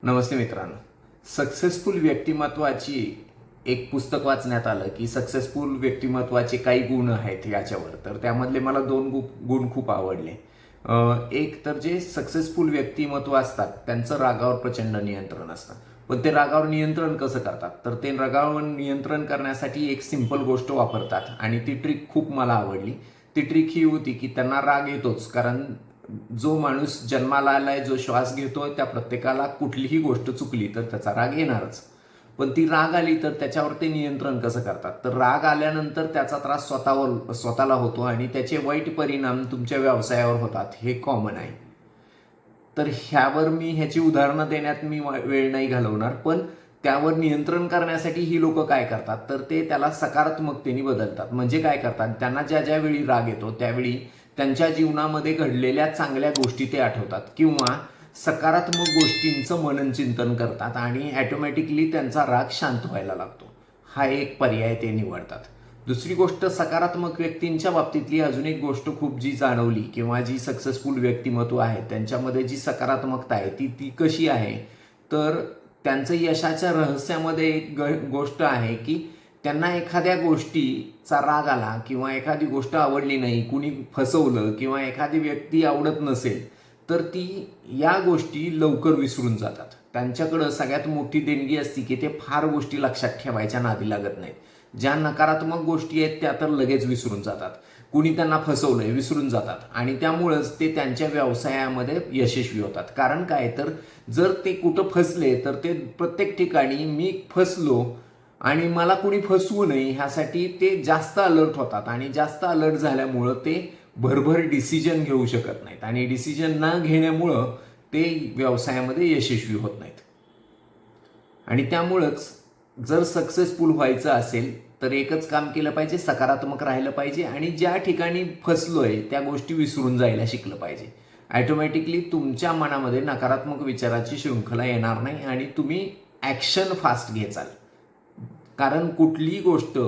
नमस्ते मित्रांनो, सक्सेसफुल व्यक्तिमत्वाची एक पुस्तक वाचण्यात आलं की सक्सेसफुल व्यक्तिमत्वाचे काही गुण आहेत याच्यावर. तर त्यामधले मला दोन गुण खूप आवडले. एक तर जे सक्सेसफुल व्यक्तिमत्व असतात त्यांचं रागावर प्रचंड नियंत्रण असतं. पण ते रागावर नियंत्रण कसं करतात, तर ते रागावर नियंत्रण करण्यासाठी एक सिंपल गोष्ट वापरतात आणि ती ट्रिक खूप मला आवडली. ती ट्रिक ही होती की त्यांना राग येतोच, कारण जो माणूस जन्माला आलाय, जो श्वास घेतोय, त्या प्रत्येकाला कुठलीही गोष्ट चुकली तर त्याचा राग येणारच. पण ती राग आली तर त्याच्यावर ते नियंत्रण कसं करतात, तर राग आल्यानंतर त्याचा त्रास स्वतःला होतो आणि त्याचे वाईट परिणाम तुमच्या व्यवसायावर होतात, हे कॉमन आहे. तर ह्यावर ह्याची उदाहरणं देण्यात मी वेळ नाही घालवणार, पण त्यावर नियंत्रण करण्यासाठी ही लोक काय करतात, तर ते त्याला सकारात्मकतेने बदलतात. म्हणजे काय करतात, त्यांना ज्या ज्या वेळी राग येतो त्यावेळी त्यांच्या जीवनामध्ये घडलेल्या चांगल्या गोष्टी ते आठवतात किंवा सकारात्मक गोष्टींचं मननचिंतन करतात आणि ॲटोमॅटिकली त्यांचा राग शांत व्हायला लागतो. हा एक पर्याय ते निवडतात. दुसरी गोष्ट, सकारात्मक व्यक्तींच्या बाबतीतली अजून एक गोष्ट खूप जी जाणवली किंवा जी सक्सेसफुल व्यक्तिमत्व आहे त्यांच्यामध्ये जी सकारात्मकता आहे ती कशी आहे, तर त्यांचं यशाच्या रहस्यामध्ये एक गोष्ट आहे की त्यांना एखाद्या गोष्टीचा राग आला किंवा एखादी गोष्ट आवडली नाही, कुणी फसवलं किंवा एखादी व्यक्ती आवडत नसेल, तर ती या गोष्टी लवकर विसरून जातात. त्यांच्याकडं सगळ्यात मोठी देणगी असती की ते फार गोष्टी लक्षात ठेवायच्या नादी लागत नाहीत. ज्या नकारात्मक गोष्टी आहेत त्या तर लगेच विसरून जातात. कुणी त्यांना फसवलंय विसरून जातात आणि त्यामुळंच ते त्यांच्या व्यवसायामध्ये यशस्वी होतात. कारण काय, तर जर ते कुठं फसले तर ते प्रत्येक ठिकाणी मी फसलो आणि मला कुणी फसवू नये ह्यासाठी ते जास्त अलर्ट होतात आणि जास्त अलर्ट झाल्यामुळं ते भरभर डिसिजन घेऊ शकत नाहीत आणि डिसिजन न घेण्यामुळं ते व्यवसायामध्ये यशस्वी होत नाहीत. आणि त्यामुळंच जर सक्सेसफुल व्हायचं असेल तर एकच काम केलं पाहिजे, सकारात्मक राहिलं पाहिजे आणि ज्या ठिकाणी फसलोय त्या गोष्टी विसरून जायला शिकलं पाहिजे. ॲटोमॅटिकली तुमच्या मनामध्ये नकारात्मक विचाराची शृंखला येणार नाही आणि तुम्ही ॲक्शन फास्ट घेचाल. कारण कुठलीही गोष्ट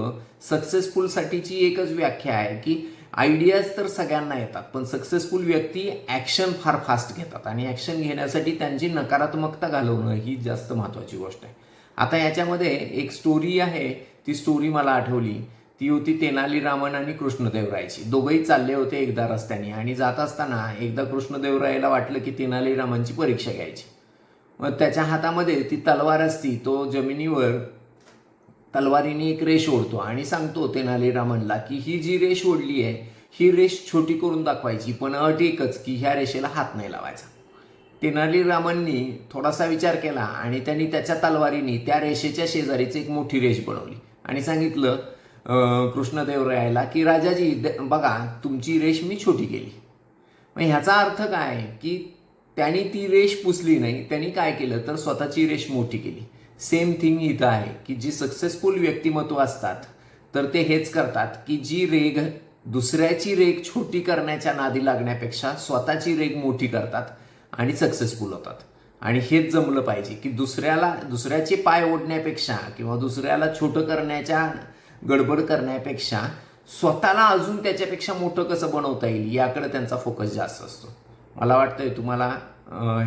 सक्सेसफुलसाठीची एकच व्याख्या आहे की आयडियाज तर सगळ्यांना येतात, पण सक्सेसफुल व्यक्ती ॲक्शन फार फास्ट घेतात आणि ॲक्शन घेण्यासाठी त्यांची नकारात्मकता घालवणं ही जास्त महत्त्वाची गोष्ट आहे. आता याच्यामध्ये एक स्टोरी आहे, ती स्टोरी मला आठवली. ती होती तेनालीरामन आणि कृष्णदेवरायची. दोघंही चालले होते एकदा रस्त्याने आणि जात असताना एकदा कृष्णदेवरायला वाटलं की तेनालीरामनची परीक्षा घ्यायची. मग त्याच्या हातामध्ये ती तलवार असती, तो जमिनीवर तलवारीने एक रेष ओढतो आणि सांगतो तेनालीरामनला की ही जी रेष ओढली आहे ही रेष छोटी करून दाखवायची, पण अट एकच की ह्या रेषेला हात नाही लावायचा. तेनालीरामननी थोडासा विचार केला आणि त्यांनी त्याच्या तलवारीने त्या रेषेच्या शेजारीच एक मोठी रेष बनवली आणि सांगितलं कृष्णदेवरायाला की राजाजी बघा, तुमची रेष मी छोटी केली. मग ह्याचा अर्थ काय की त्यांनी ती रेष पुसली नाही, त्यांनी काय केलं तर स्वतःची रेष मोठी केली. सेम थिंग इथं आहे की जी सक्सेसफुल व्यक्तिमत्व असतात तर ते हेच करतात की जी रेघ दुसऱ्याची रेघ छोटी करण्याच्या नादी लागण्यापेक्षा स्वतःची रेघ मोठी करतात आणि सक्सेसफुल होतात. आणि हेच जमलं पाहिजे की दुसऱ्याचे पाय ओढण्यापेक्षा किंवा दुसऱ्याला छोटं करण्याच्या गडबड करण्यापेक्षा स्वतःला अजून त्याच्यापेक्षा मोठं कसं बनवता येईल याकडे त्यांचा फोकस जास्त असतो. मला वाटतंय तुम्हाला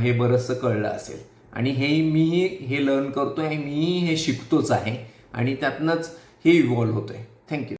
हे बरंचसं कळलं असेल आणि मीही हे लर्न करतोय, मीही हे शिकतोच आहे आणि त्यातनंच हे इव्हॉल्व्ह होतोय. थँक्यू.